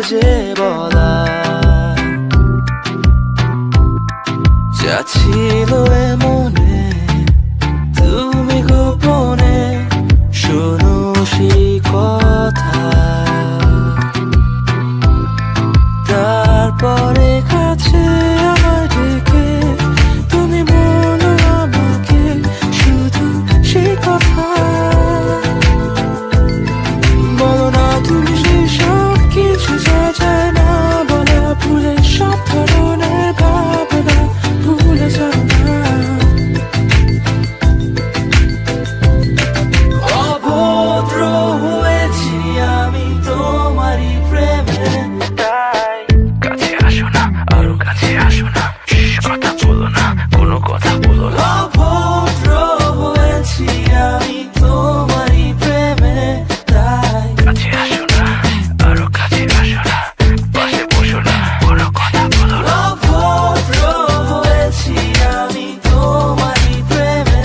যে বলা যা ছিল এ মনে তুমি গোপনে শোনো সেই কথা তারপরে কাছে আমার ডেকে তুমি বলো আমাকে শুধু সেই কথা বলো না তুমি সেই সব কিছু যা যায় না বলা ভুলে সব ধরনের ভাবনা ভুলে যাও না অভদ্র হয়েছি আমি তোমারই প্রেমে তাই কাছে আসো না আরো কাছে আসো না কথা বলো না কোনো কথা বলো না অভদ্র হয়েছি আমি তোমারই প্রেমে তাই কাছে আসো না আরো কাছে আসো না পাশে বসো না কোনো কথা বলো না অভদ্র হয়েছি আমি তোমারই প্রেমে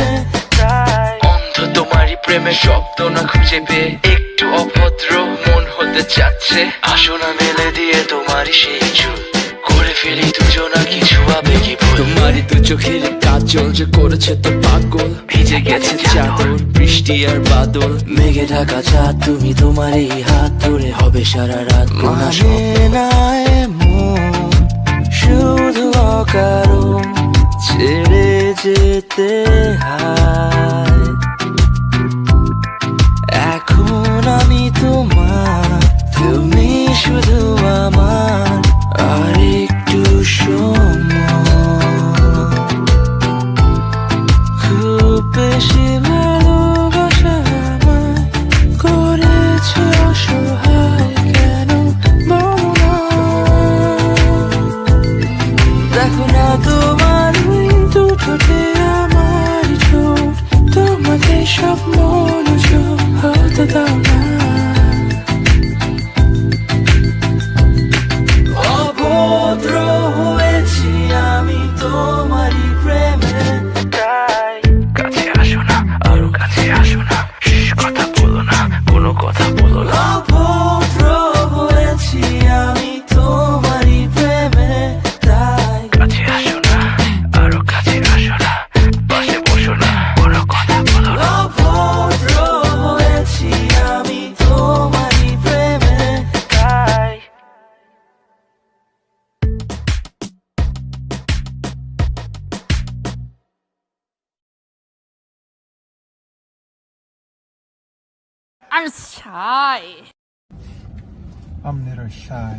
তাই অন্ধ তোমারই প্রেমে শব্দ না খুঁজে পেয়ে একটু অভদ্র মন হতে চাচ্ছে আসো না মেলে দিয়ে তোমারই সেই চুল করে ফেলি দুজনা কিছু আবেগী ভুল তোমারই দু চোখের কাজল যে করেছে তো পাগল ভিজে গেছে চাদর বৃষ্টি আর বাদল মেঘে ঢাকা চাঁদ তুমি তোমার এই হাত ধরে হবে সারা রাত মানে না এমন শুধু অকারণ ছেড়ে যেতে হয় এখন আমি তোমার তুমি শুধু আমার আর একটু সময় খুব বেশি ভালোবাসা আমায় করেছে অসহায় কেন বলো না দেখো না তোমার ওই দুটোতে আমার ঠোঁট তোমাকে সব মনোযোগ হতে দাও না অভদ্র হয়েছি আমি তোমারই প্রেমে তাই কাছে আসো না আরো কাছে আসো না কথা বলো না কোনো কথা বলো না অভদ্র হয়েছি আমি তোমারই প্রেমে তাই কাছে আসো না আরো কাছে আসো না পাশে বসো না কোনো কথা বলো না অভদ্র হয়েছি আমি তোমারই প্রেমে তাই I'm shy. I'm never shy.